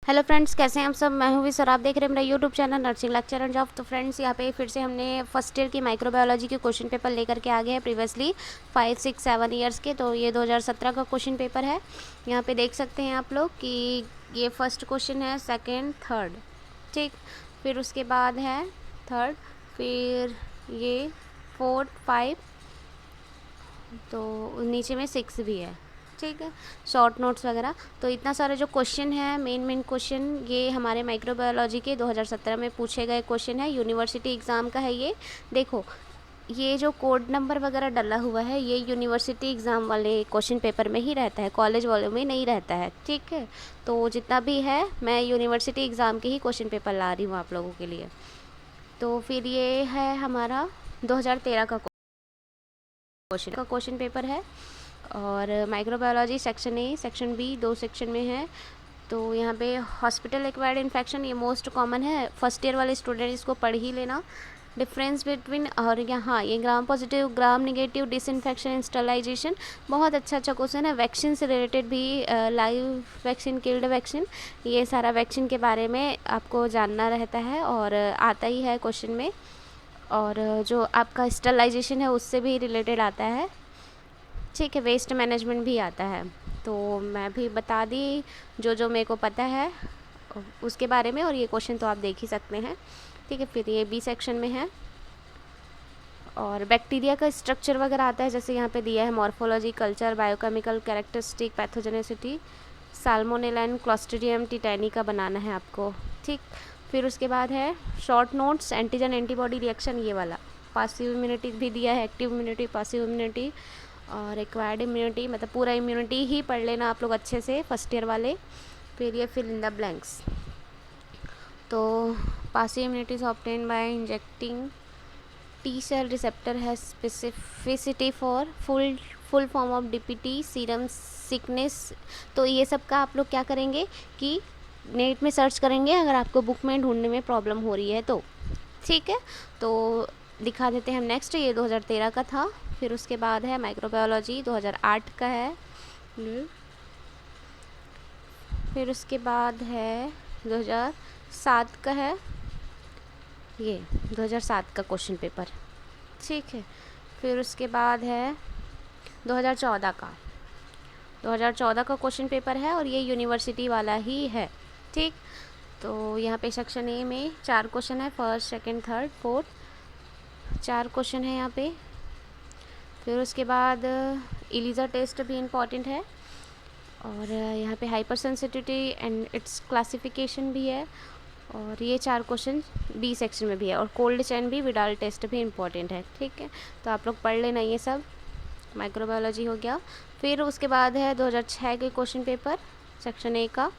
Hello friends, कैसे हैं आप सब। मैं हूँ विश और आप देख रहे हैं मेरा YouTube channel nursing lecture and job. तो फ्रेंड्स, यहाँ पे फिर से हमने फर्स्ट ईयर की माइक्रोबायोलॉजी के क्वेश्चन पेपर लेकर के आ गए हैं प्रीवियसली 5, 6, 7 ईयर्स के। तो ये 2017 का क्वेश्चन पेपर है। यहाँ पे देख सकते हैं आप लोग कि ये फर्स्ट क्वेश्चन है, सेकेंड, थर्ड, ठीक। फिर उसके बाद है थर्ड, फिर ये फोर्थ, 5, तो नीचे में 6 भी है, ठीक है। शॉर्ट नोट्स वगैरह, तो इतना सारा जो क्वेश्चन है, मेन क्वेश्चन ये हमारे माइक्रोबायोलॉजी के 2017 में पूछे गए क्वेश्चन है। यूनिवर्सिटी एग्ज़ाम का है ये। देखो, ये जो कोड नंबर वगैरह डला हुआ है ये यूनिवर्सिटी एग्ज़ाम वाले क्वेश्चन पेपर में ही रहता है, कॉलेज वालों में नहीं रहता है, ठीक है। तो जितना भी है मैं यूनिवर्सिटी एग्ज़ाम के ही क्वेश्चन पेपर ला रही हूँ आप लोगों के लिए। तो फिर ये है हमारा 2013 का क्वेश्चन पेपर है। और microbiology section A, section B, 2 section में है। तो यहाँ पे हॉस्पिटल एक्वायर्ड इन्फेक्शन ये मोस्ट कॉमन है, फर्स्ट ईयर वाले स्टूडेंट इसको पढ़ ही लेना। डिफरेंस बिटवीन, और यहाँ ये gram positive, gram negative, disinfection, sterilisation, बहुत अच्छा क्वेश्चन है। वैक्सीन से रिलेटेड भी, लाइव वैक्सीन, किल्ड वैक्सीन, ये सारा वैक्सीन के बारे में आपको जानना रहता है और आता ही है क्वेश्चन में। और जो आपका स्टरलाइजेशन है उससे भी रिलेटेड आता है, ठीक है। वेस्ट मैनेजमेंट भी आता है। तो मैं भी बता दी जो मेरे को पता है उसके बारे में, और ये क्वेश्चन तो आप देख ही सकते हैं, ठीक है। फिर ये बी सेक्शन में है और बैक्टीरिया का स्ट्रक्चर वगैरह आता है, जैसे यहाँ पे दिया है morphology, culture, biochemical characteristic, pathogenicity, salmonella and Clostridium टिटैनी का बनाना है आपको, ठीक। फिर उसके बाद है short notes, antigen antibody reaction, ये वाला। पासिव इम्यूनिटी भी दिया है, एक्टिव इम्यूनिटी, पासिव इम्यूनिटी और एक्वायर्ड इम्यूनिटी, मतलब पूरा इम्यूनिटी ही पढ़ लेना आप लोग अच्छे से, फर्स्ट ईयर वाले। फिर ये फिल इन द ब्लैंक्स। तो passive immunity is obtain by injecting T cell receptor है specificity for full form of DPT, serum sickness. तो ये सब का आप लोग क्या करेंगे कि नेट में सर्च करेंगे अगर आपको बुक में ढूंढने में प्रॉब्लम हो रही है तो, ठीक है। तो दिखा देते हैं हम नेक्स्ट, ये 2013 का था। फिर उसके बाद है माइक्रोबायोलॉजी 2008 का है। फिर उसके बाद है 2007 का है, ये 2007 का क्वेश्चन पेपर, ठीक है। फिर उसके बाद है 2014 का 2014 का क्वेश्चन पेपर है और ये यूनिवर्सिटी वाला ही है, ठीक। तो यहाँ पे सेक्शन ए में 4 क्वेश्चन है, first, second, third, fourth, 4 question है यहाँ पे। फिर उसके बाद इलीजा टेस्ट भी इम्पॉर्टेंट है और यहाँ पे hyper sensitivity and it's classification भी है, और ये 4 क्वेश्चन बी सेक्शन में भी है। और कोल्ड चैन भी, विडाल टेस्ट भी इम्पॉर्टेंट है, ठीक है। तो आप लोग पढ़ लेना, ये सब माइक्रोबायोलॉजी हो गया। फिर उसके बाद है 2006 के क्वेश्चन पेपर, सेक्शन ए का।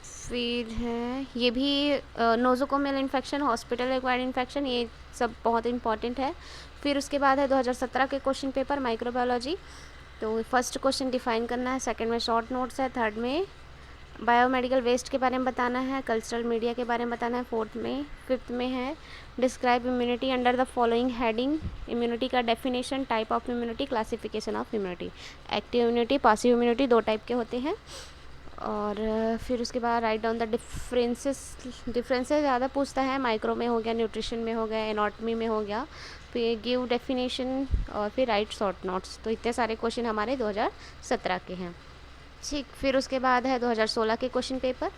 फिर है ये भी नोज़ोकोमियल इन्फेक्शन, हॉस्पिटल एक्वायर्ड इन्फेक्शन, ये सब बहुत इंपॉर्टेंट है। फिर उसके बाद है 2017 के क्वेश्चन पेपर माइक्रोबायोलॉजी। तो फर्स्ट क्वेश्चन डिफाइन करना है, सेकंड में शॉर्ट नोट्स है, थर्ड में बायोमेडिकल वेस्ट के बारे में बताना है, कल्चरल मीडिया के बारे में बताना है, फिफ्थ में है describe immunity under the following heading, immunity का definition, type of immunity, classification of immunity. Active immunity, passive immunity 2 type के होते हैं। और फिर उसके बाद राइट डाउन द डिफरेंसेस ज़्यादा पूछता है, माइक्रो में हो गया, न्यूट्रिशन में हो गया, एनाटॉमी में हो गया, फिर गिव डेफिनेशन और फिर राइट शॉर्ट नोट्स। तो इतने सारे क्वेश्चन हमारे 2017 के हैं, ठीक। फिर उसके बाद है 2016 के क्वेश्चन पेपर,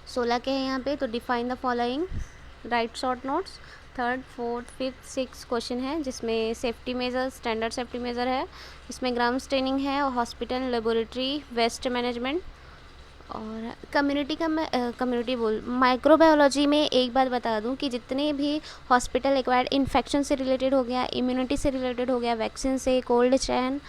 16 के हैं यहाँ पे। तो define the following, right short notes, third, fourth, fifth, 6 question है, जिसमें safety major, standard safety major है, इसमें ग्राम स्टेनिंग है और हॉस्पिटल, लेबोरेटरी, वेस्ट मैनेजमेंट और कम्युनिटी का। मैं कम्युनिटी बोल माइक्रोबायोलॉजी में एक बात बता दूं कि जितने भी हॉस्पिटल एक्वायर्ड इन्फेक्शन से रिलेटेड हो गया, इम्यूनिटी से रिलेटेड हो गया, वैक्सीन से, कोल्ड चैन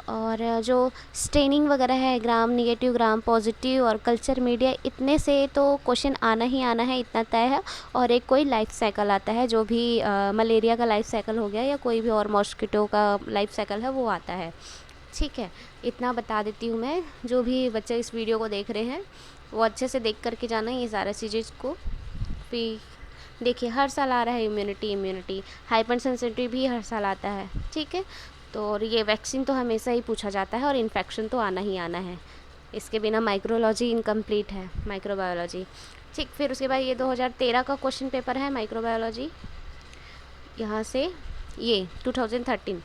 और जो स्टेनिंग वगैरह है, ग्राम निगेटिव, ग्राम पॉजिटिव और कल्चर मीडिया, इतने से तो क्वेश्चन आना ही आना है, इतना तय है। और एक कोई लाइफ साइकिल आता है, जो भी मलेरिया का लाइफ साइकिल हो गया या कोई भी और मॉस्किटो का लाइफ साइकिल है वो आता है, ठीक है। इतना बता देती हूँ मैं। जो भी बच्चे इस वीडियो को देख रहे हैं वो अच्छे से देख करके जाना ये सारा चीज़ें को। फिर देखिए हर साल आ रहा है इम्यूनिटी, हाइपर सेंसिटिव भी हर साल आता है, ठीक है। तो और ये वैक्सीन तो हमेशा ही पूछा जाता है और इन्फेक्शन तो आना ही आना है, इसके बिना माइक्रोलॉजी इनकम्प्लीट है, माइक्रोबायोलॉजी। ठीक, फिर उसके बाद ये 2013 का क्वेश्चन पेपर है माइक्रोबायोलॉजी, यहाँ से ये 2013।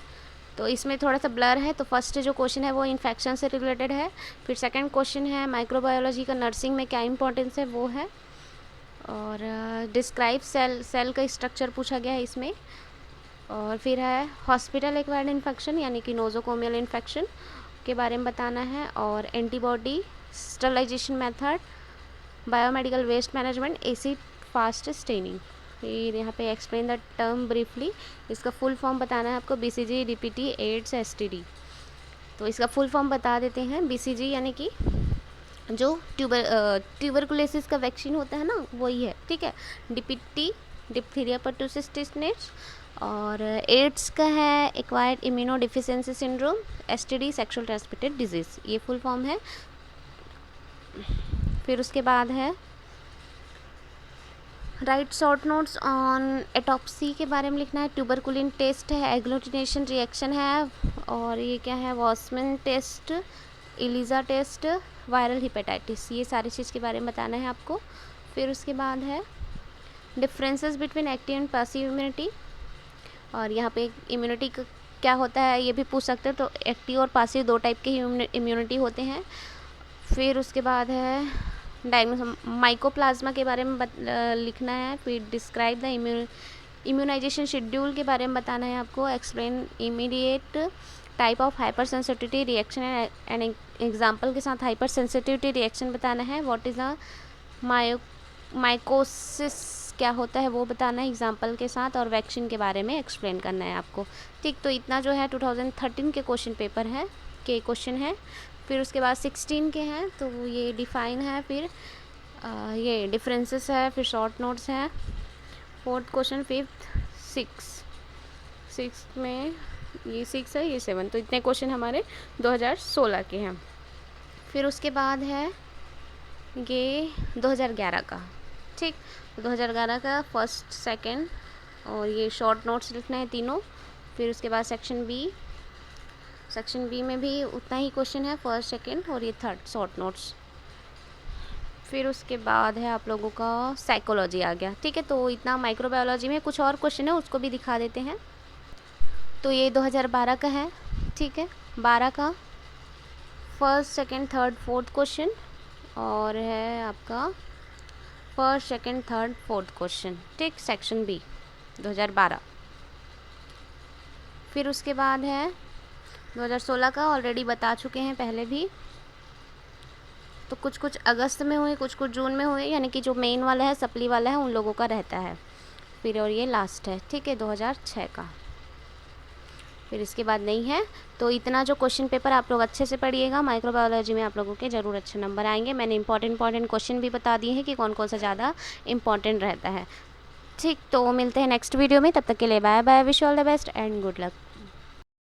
तो इसमें थोड़ा सा ब्लर है। तो फर्स्ट जो क्वेश्चन है वो इन्फेक्शन से रिलेटेड है। फिर सेकंड क्वेश्चन है माइक्रोबायोलॉजी का नर्सिंग में क्या इंपॉर्टेंस है वो है। और डिस्क्राइब सेल का स्ट्रक्चर पूछा गया है इसमें। और फिर है हॉस्पिटल एक्वायर्ड इन्फेक्शन यानी कि नोजोकोमियल इन्फेक्शन के बारे में बताना है। और antibody, sterilisation method, biomedical waste management, acid fast staining. फिर यहाँ पे एक्सप्लेन द टर्म ब्रीफली, इसका फुल फॉर्म बताना है आपको, बीसीजी, डीपीटी, एड्स, एसटीडी। तो इसका फुल फॉर्म बता देते हैं। बीसीजी यानी कि जो ट्यूबरकुलोसिस का वैक्सीन होता है ना, वही है, ठीक है। DPT, diphtheria pertussis tetanus. और एड्स का है acquired immuno deficiency syndrome, STD sexual transmitted disease, ये फुल फॉर्म है। फिर उसके बाद है write short notes on atopy के बारे में लिखना है। ट्यूबरकुलिन टेस्ट है, एग्लूटिनेशन रिएक्शन है, और ये क्या है, Wassermann test, ELISA test, viral hepatitis, ये सारी चीज़ के बारे में बताना है आपको। फिर उसके बाद है differences between active and passive immunity, और यहाँ पे इम्यूनिटी क्या होता है ये भी पूछ सकते हैं। तो एक्टिव और पैसिव दो टाइप के इम्यूनिटी होते हैं। फिर उसके बाद है माइकोप्लाज्मा के बारे में लिखना है। फिर डिस्क्राइब द इम्यूनाइजेशन शेड्यूल के बारे में बताना है आपको। Explain immediate type of hyper sensitivity reaction and example के साथ हाइपर सेंसिटिविटी रिएक्शन बताना है। व्हाट इज़ द माइकोसिस क्या होता है वो बताना है एग्जाम्पल के साथ, और वैक्सीन के बारे में एक्सप्लेन करना है आपको। ठीक, तो इतना जो है 2013 के क्वेश्चन पेपर है के क्वेश्चन है। फिर उसके बाद 16 के हैं, तो ये डिफ़ाइन है, फिर ये डिफरेंसेस है, फिर शॉर्ट नोट्स हैं, फोर्थ क्वेश्चन, फिफ्थ, सिक्स में ये 6 है, ये 7, तो इतने क्वेश्चन हमारे 2016 के हैं। फिर उसके बाद है ये 2011 का, ठीक, 2011 का फर्स्ट, सेकंड, और ये शॉर्ट नोट्स लिखना है तीनों। फिर उसके बाद सेक्शन बी में भी उतना ही क्वेश्चन है, फर्स्ट, सेकंड, और ये थर्ड शॉर्ट नोट्स। फिर उसके बाद है आप लोगों का साइकोलॉजी आ गया, ठीक है। तो इतना माइक्रोबायोलॉजी में कुछ और क्वेश्चन है उसको भी दिखा देते हैं। तो ये 2012 का है, ठीक है, 12 का first, second, third, fourth question, और है आपका first, second, third, fourth question, ठीक, सेक्शन बी 2012। फिर उसके बाद है 2016 का, ऑलरेडी बता चुके हैं पहले भी। तो कुछ अगस्त में हुए, कुछ जून में हुए, यानी कि जो मेन वाला है, सप्ली वाला है, उन लोगों का रहता है। फिर और ये लास्ट है, ठीक है, 2006 का। फिर इसके बाद नहीं है। तो इतना जो क्वेश्चन पेपर आप लोग अच्छे से पढ़िएगा, माइक्रोबायोलॉजी में आप लोगों के ज़रूर अच्छे नंबर आएंगे। मैंने इंपॉर्टेंट क्वेश्चन भी बता दिए हैं कि कौन कौन सा ज़्यादा इंपॉर्टेंट रहता है। ठीक, तो मिलते हैं नेक्स्ट वीडियो में, तब तक के लिए bye bye, wish all the best and good luck.